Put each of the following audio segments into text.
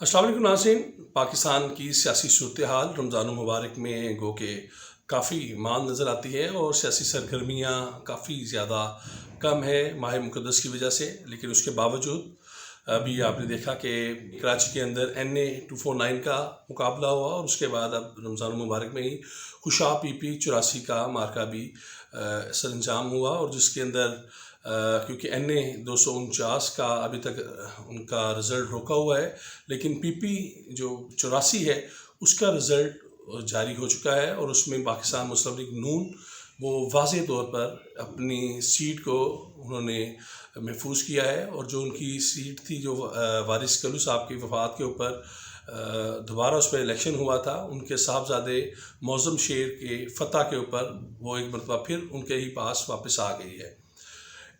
السلام علیکم ناظرین، پاکستان کی سیاسی صورتحال رمضان المبارک میں گو کہ کافی مان نظر آتی ہے اور سیاسی سرگرمیاں کافی زیادہ کم ہے ماہ مقدس کی وجہ سے، لیکن اس کے باوجود ابھی آپ نے دیکھا کہ کراچی کے اندر NA 249 کا مقابلہ ہوا اور اس کے بعد اب رمضان المبارک میں ہی خوشاب PP 84 کا مارکہ بھی سر انجام ہوا، اور جس کے اندر کیونکہ NA 249 کا ابھی تک ان کا رزلٹ روکا ہوا ہے، لیکن PP جو 84 ہے اس کا رزلٹ جاری ہو چکا ہے، اور اس میں پاکستان مسلم لیگ نون وہ واضح طور پر اپنی سیٹ کو انہوں نے محفوظ کیا ہے، اور جو ان کی سیٹ تھی جو وارث کلو صاحب کی وفات کے اوپر دوبارہ اس پہ الیکشن ہوا تھا، ان کے صاحبزادے معظم شیر کے فتح کے اوپر وہ ایک مرتبہ پھر ان کے ہی پاس واپس آ گئی ہے۔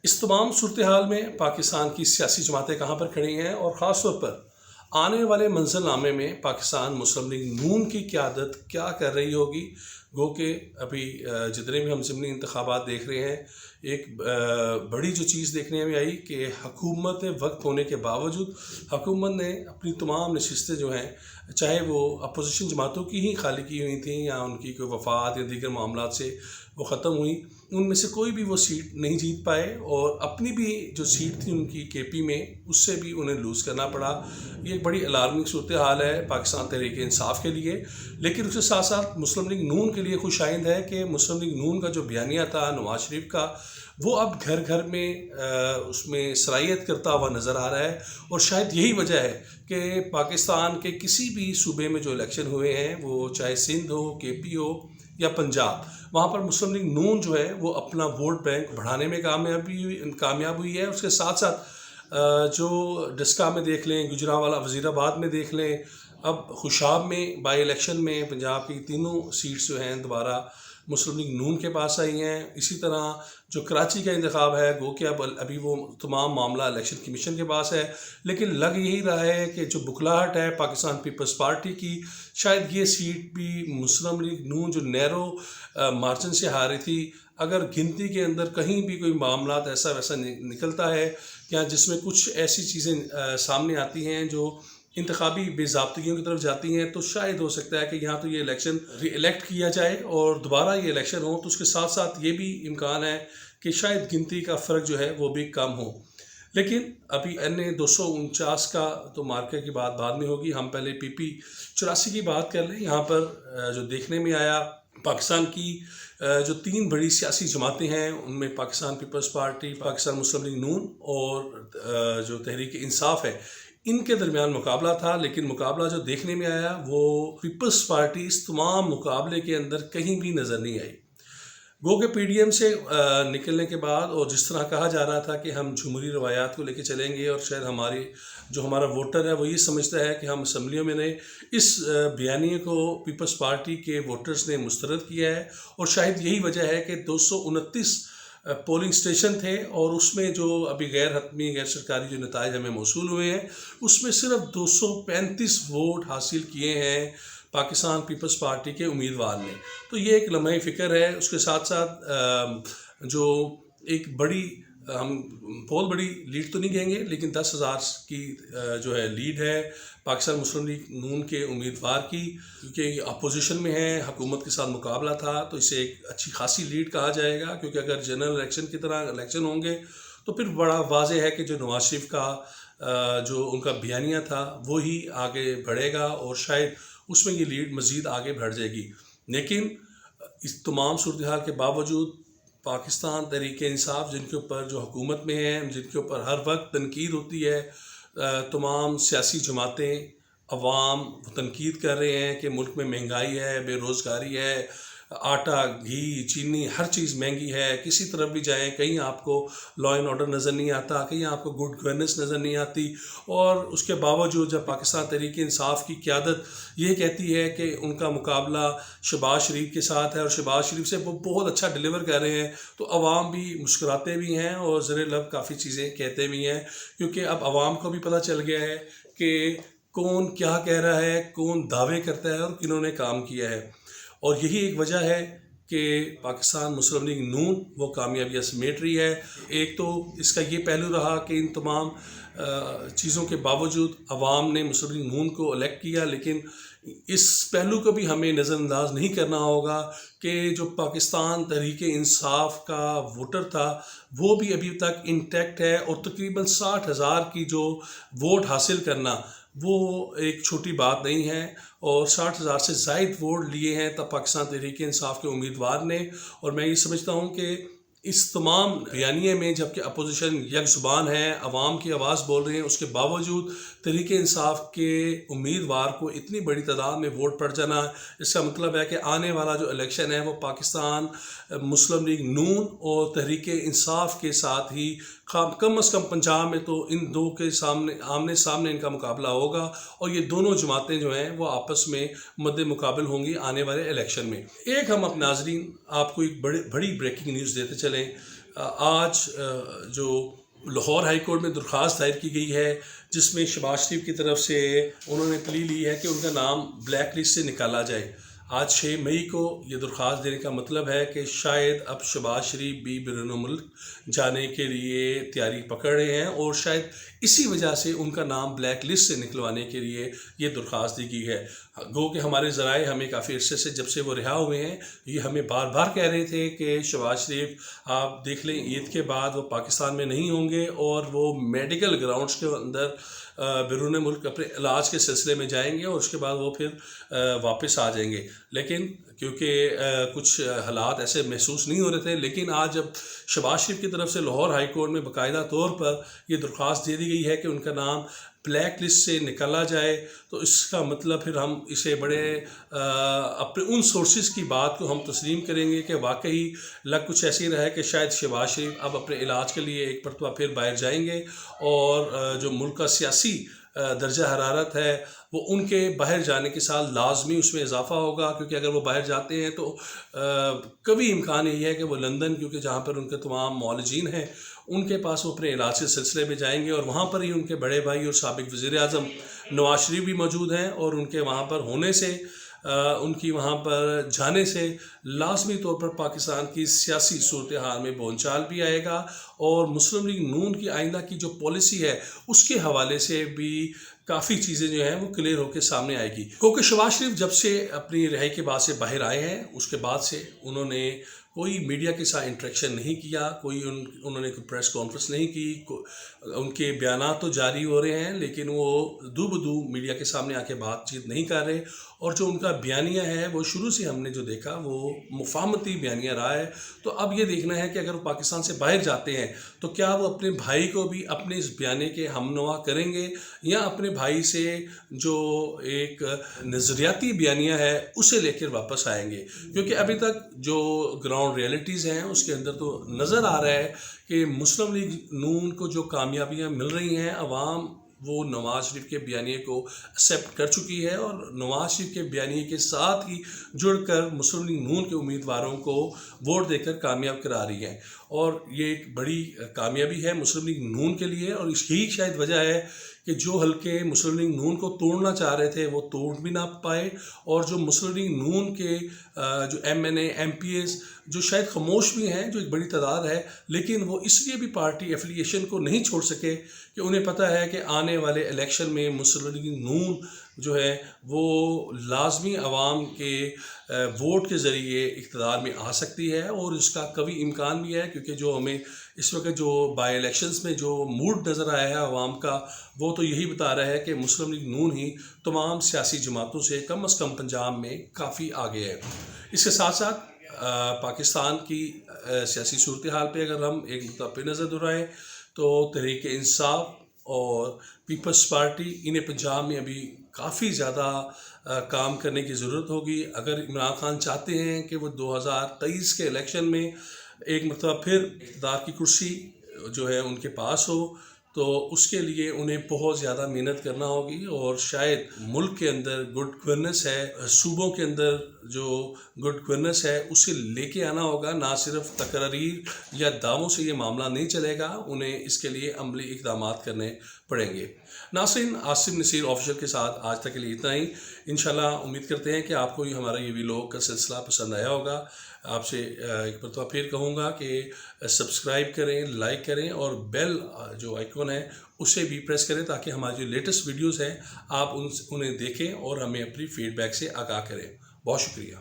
اس تمام صورتحال میں پاکستان کی سیاسی جماعتیں کہاں پر کھڑی ہیں، اور خاص طور پر آنے والے منزل نامے میں پاکستان مسلم لیگ نون کی قیادت کیا کر رہی ہوگی، گو کہ ابھی جتنے بھی ہم ضمنی انتخابات دیکھ رہے ہیں، ایک بڑی جو چیز دیکھنے میں آئی کہ حکومت وقت ہونے کے باوجود حکومت نے اپنی تمام نشستیں جو ہیں، چاہے وہ اپوزیشن جماعتوں کی ہی خالی کی ہوئی تھیں یا ان کی کوئی وفات یا دیگر معاملات سے وہ ختم ہوئی، ان میں سے کوئی بھی وہ سیٹ نہیں جیت پائے، اور اپنی بھی جو سیٹ تھی ان کی KP میں اس سے بھی انہیں لوز کرنا پڑا۔ یہ ایک بڑی الارمنگ صورتحال ہے پاکستان تحریک انصاف کے لیے، لیکن اس کے ساتھ ساتھ مسلم لیگ نون کے لیے خوش آئند ہے کہ مسلم لیگ نون کا جو بیانیہ تھا نواز شریف کا، وہ اب گھر گھر میں اس میں صلاحیت کرتا ہوا نظر آ رہا ہے، اور شاید یہی وجہ ہے کہ پاکستان کے کسی بھی صوبے میں جو الیکشن ہوئے ہیں، وہ چاہے سندھ ہو، KP ہو یا پنجاب، وہاں پر مسلم لیگ نون جو ہے وہ اپنا ووٹ بینک بڑھانے میں کامیاب ہوئی ہے۔ اس کے ساتھ ساتھ جو ڈسکا میں دیکھ لیں، گجرانوالہ وزیر آباد میں دیکھ لیں، اب خوشاب میں بائی الیکشن میں پنجاب کی تینوں سیٹس جو ہیں دوبارہ مسلم لیگ نون کے پاس آئی ہیں۔ اسی طرح جو کراچی کا انتخاب ہے، گو کہ ابھی وہ تمام معاملہ الیکشن کمیشن کے پاس ہے، لیکن لگ یہی رہا ہے کہ جو بکھلاہٹ ہے پاکستان پیپلز پارٹی کی، شاید یہ سیٹ بھی مسلم لیگ نون جو نیرو مارجن سے ہاری تھی، اگر گنتی کے اندر کہیں بھی کوئی معاملات ایسا ویسا نکلتا ہے یا جس میں کچھ ایسی چیزیں سامنے آتی ہیں جو انتخابی بے ضابطگیوں کی طرف جاتی ہیں، تو شاید ہو سکتا ہے کہ یہاں تو یہ الیکشن ری الیکٹ کیا جائے اور دوبارہ یہ الیکشن ہو، تو اس کے ساتھ ساتھ یہ بھی امکان ہے کہ شاید گنتی کا فرق جو ہے وہ بھی کم ہو۔ لیکن ابھی NA 249 کا تو مارکے کی بات بعد میں ہوگی، ہم پہلے PP 84 کی بات کر لیں۔ یہاں پر جو دیکھنے میں آیا، پاکستان کی جو تین بڑی سیاسی جماعتیں ہیں ان میں پاکستان پیپلز پارٹی، پاکستان مسلم لیگ نون اور جو تحریک انصاف ہے، ان کے درمیان مقابلہ تھا، لیکن مقابلہ جو دیکھنے میں آیا وہ پیپلز پارٹی اس تمام مقابلے کے اندر کہیں بھی نظر نہیں آئی۔ گو کہ PDM سے نکلنے کے بعد، اور جس طرح کہا جا رہا تھا کہ ہم جمہوری روایات کو لے کے چلیں گے، اور شاید ہمارا ووٹر ہے وہ یہ سمجھتا ہے کہ ہم اسمبلیوں میں نے اس بیانیے کو پیپلز پارٹی کے ووٹرز نے مسترد کیا ہے، اور شاید یہی وجہ ہے کہ 229 پولنگ اسٹیشن تھے، اور اس میں جو ابھی غیر حتمی غیر سرکاری جو نتائج ہمیں موصول ہوئے ہیں، اس میں صرف 235 ووٹ حاصل کیے ہیں پاکستان پیپلز پارٹی کے امیدوار نے۔ تو یہ ایک لمحہ فکر ہے۔ اس کے ساتھ ساتھ جو ایک بڑی ہم بہت بڑی لیڈ تو نہیں کہیں گے، لیکن 10,000 کی جو ہے لیڈ ہے پاکستان مسلم لیگ نون کے امیدوار کی، کیونکہ اپوزیشن میں ہے، حکومت کے ساتھ مقابلہ تھا، تو اسے ایک اچھی خاصی لیڈ کہا جائے گا، کیونکہ اگر جنرل الیکشن کی طرح الیکشن ہوں گے تو پھر بڑا واضح ہے کہ جو نواز شریف کا جو ان کا بیانیہ تھا وہی آگے بڑھے گا، اور شاید اس میں یہ لیڈ مزید آگے بڑھ جائے گی۔ لیکن اس تمام صورتحال کے باوجود پاکستان تحریک انصاف، جن کے اوپر جو حکومت میں ہیں، جن کے اوپر ہر وقت تنقید ہوتی ہے، تمام سیاسی جماعتیں، عوام تنقید کر رہے ہیں کہ ملک میں مہنگائی ہے، بے روزگاری ہے، آٹا، گھی، چینی، ہر چیز مہنگی ہے، کسی طرف بھی جائیں کہیں آپ کو لا اینڈ آرڈر نظر نہیں آتا، کہیں آپ کو گڈ گورننس نظر نہیں آتی، اور اس کے باوجود جب پاکستان تحریک انصاف کی قیادت یہ کہتی ہے کہ ان کا مقابلہ شہباز شریف کے ساتھ ہے اور شہباز شریف سے وہ بہت اچھا ڈیلیور کر رہے ہیں، تو عوام بھی مسکراتے بھی ہیں اور زیر لب کافی چیزیں کہتے بھی ہیں، کیونکہ اب عوام کو بھی پتہ چل گیا ہے کہ کون کیا کہہ رہا ہے، کون دعوے کرتا ہے اور کنہوں نے کام کیا ہے۔ اور یہی ایک وجہ ہے کہ پاکستان مسلم لیگ نون وہ کامیابیاں سمیٹ رہی ہے۔ ایک تو اس کا یہ پہلو رہا کہ ان تمام چیزوں کے باوجود عوام نے مسلم لیگ نون کو الیکٹ کیا، لیکن اس پہلو کو بھی ہمیں نظر انداز نہیں کرنا ہوگا کہ جو پاکستان تحریک انصاف کا ووٹر تھا وہ بھی ابھی تک انٹیکٹ ہے، اور تقریباً 60,000 کی جو ووٹ حاصل کرنا وہ ایک چھوٹی بات نہیں ہے، اور 60,000 سے زائد ووٹ لیے ہیں تب پاکستان تحریک انصاف کے امیدوار نے۔ اور میں یہ سمجھتا ہوں کہ اس تمام بیانیے میں جبکہ اپوزیشن یک زبان ہے، عوام کی آواز بول رہے ہیں، اس کے باوجود تحریک انصاف کے امیدوار کو اتنی بڑی تعداد میں ووٹ پڑ جانا، اس کا مطلب ہے کہ آنے والا جو الیکشن ہے وہ پاکستان مسلم لیگ نون اور تحریک انصاف کے ساتھ ہی کم از کم پنجاب میں تو ان دو کے سامنے آمنے سامنے ان کا مقابلہ ہوگا، اور یہ دونوں جماعتیں جو ہیں وہ آپس میں مد مقابل ہوں گی آنے والے الیکشن میں۔ ایک ہم اپنے ناظرین آپ کو ایک بڑی بریکنگ نیوز دیتے چلیں۔ آج جو لاہور ہائی کورٹ میں درخواست دائر کی گئی ہے جس میں شہباز شریف کی طرف سے انہوں نے پلی لی ہے کہ ان کا نام بلیک لسٹ سے نکالا جائے۔ آج 6 مئی کو یہ درخواست دینے کا مطلب ہے کہ شاید اب شہباز شریف بھی بیرون ملک جانے کے لیے تیاری پکڑ رہے ہیں، اور شاید اسی وجہ سے ان کا نام بلیک لسٹ سے نکلوانے کے لیے یہ درخواست دی گئی ہے۔ گو کہ ہمارے ذرائع ہمیں کافی عرصے سے جب سے وہ رہا ہوئے ہیں یہ ہمیں بار بار کہہ رہے تھے کہ شہباز شریف آپ دیکھ لیں عید کے بعد وہ پاکستان میں نہیں ہوں گے، اور وہ میڈیکل گراؤنڈز کے اندر بیرون ملک اپنے علاج کے سلسلے میں جائیں گے، اور اس کے بعد وہ پھر واپس آ جائیں گے۔ لیکن کیونکہ کچھ حالات ایسے محسوس نہیں ہو رہے تھے، لیکن آج جب شہباز شریف کی طرف سے لاہور ہائی کورٹ میں باقاعدہ طور پر یہ درخواست دے دی گئی ہے کہ ان کا نام بلیک لسٹ سے نکالا جائے، تو اس کا مطلب پھر ہم اسے بڑے اپنے ان سورسز کی بات کو ہم تسلیم کریں گے کہ واقعی لگ کچھ ایسی رہا ہے کہ شاید شہباز شریف اب اپنے علاج کے لیے ایک مرتبہ پھر باہر جائیں گے، اور جو ملک کا سیاسی درجہ حرارت ہے وہ ان کے باہر جانے کے ساتھ لازمی اس میں اضافہ ہوگا، کیونکہ اگر وہ باہر جاتے ہیں تو کبھی امکان یہی ہے کہ وہ لندن، کیونکہ جہاں پر ان کے تمام معالجین ہیں ان کے پاس وہ اپنے علاج کے سلسلے میں جائیں گے، اور وہاں پر ہی ان کے بڑے بھائی اور سابق وزیر اعظم نواز شریف بھی موجود ہیں، اور ان کے وہاں پر ہونے سے ان کی وہاں پر جانے سے لازمی طور پر پاکستان کی سیاسی صورتحال میں بونچال بھی آئے گا، اور مسلم لیگ نون کی آئندہ کی جو پالیسی ہے اس کے حوالے سے بھی کافی چیزیں جو ہیں وہ کلیئر ہو کے سامنے آئے گی۔ کیونکہ شہباز شریف جب سے اپنی رہائی کے بعد سے باہر آئے ہیں اس کے بعد سے انہوں نے کوئی میڈیا کے ساتھ انٹریکشن نہیں کیا، انہوں نے کوئی پریس کانفرنس نہیں کی، ان کے بیانات تو جاری ہو رہے ہیں لیکن وہ دو بدو میڈیا کے سامنے آ کے بات چیت نہیں کر رہے، اور جو ان کا بیانیہ ہے وہ شروع سے ہم نے جو دیکھا وہ مفاہمتی بیانیہ رہا ہے۔ تو اب یہ دیکھنا ہے کہ اگر وہ پاکستان سے باہر جاتے ہیں تو کیا وہ اپنے بھائی کو بھی اپنے اس بیانیے کے ہم نوا کریں گے، یا اپنے بھائی سے جو ایک نظریاتی بیانیہ ہے اسے لے کر واپس آئیں گے، کیونکہ ابھی تک جو گراؤنڈ ریئلٹیز ہیں اس کے اندر تو نظر آ رہا ہے کہ مسلم لیگ نون کو جو کامیابیاں مل رہی ہیں عوام وہ نواز شریف کے بیانیے کو ایکسیپٹ کر چکی ہے، اور نواز شریف کے بیانیے کے ساتھ ہی جڑ کر مسلم لیگ نون کے امیدواروں کو ووٹ دے کر کامیاب کرا رہی ہے، اور یہ ایک بڑی کامیابی ہے مسلم لیگ نون کے لیے۔ اور اس کی شاید وجہ ہے کہ جو حلقے مسلم لیگ نون کو توڑنا چاہ رہے تھے وہ توڑ بھی نہ پائے، اور جو مسلم لیگ نون کے جو MNA MPs جو شاید خاموش بھی ہیں، جو ایک بڑی تعداد ہے، لیکن وہ اس لیے بھی پارٹی ایفیلیشن کو نہیں چھوڑ سکے کہ انہیں پتہ ہے کہ آنے والے الیکشن میں مسلم لیگ نون جو ہے وہ لازمی عوام کے ووٹ کے ذریعے اقتدار میں آ سکتی ہے، اور اس کا کبھی امکان بھی ہے، کیونکہ جو ہمیں اس وقت جو بائی الیکشنز میں جو موڈ نظر آیا ہے عوام کا وہ تو یہی بتا رہا ہے کہ مسلم لیگ نون ہی تمام سیاسی جماعتوں سے کم از کم پنجاب میں کافی آگے ہے۔ اس کے ساتھ ساتھ پاکستان کی سیاسی صورتحال پہ اگر ہم ایک نقطہ نظر دہرائیں تو تحریک انصاف اور پیپلز پارٹی انہیں پنجاب میں ابھی کافی زیادہ کام کرنے کی ضرورت ہوگی۔ اگر عمران خان چاہتے ہیں کہ وہ 2023 کے الیکشن میں ایک مرتبہ پھر اقتدار کی کرسی جو ہے ان کے پاس ہو تو اس کے لیے انہیں بہت زیادہ محنت کرنا ہوگی، اور شاید ملک کے اندر گڈ گورننس ہے، صوبوں کے اندر جو گڈ گورننس ہے اسے لے کے آنا ہوگا، نہ صرف تقاریر یا دعووں سے یہ معاملہ نہیں چلے گا، انہیں اس کے لیے عملی اقدامات کرنے پڑیں گے۔ ناظرین، عاصم نصیر آفیشل کے ساتھ آج تک کے لیے اتنا ہی۔ انشاءاللہ امید کرتے ہیں کہ آپ کو ہمارا یہ ویلوگ کا سلسلہ پسند آیا ہوگا۔ آپ سے ایک مرتبہ پھر کہوں گا کہ سبسکرائب کریں، لائک کریں اور بیل جو آئیکن ہے اسے بھی پریس کریں تاکہ ہماری جو لیٹسٹ ویڈیوز ہیں آپ انہیں دیکھیں اور ہمیں اپنی فیڈ بیک سے آگاہ کریں۔ بہت شکریہ۔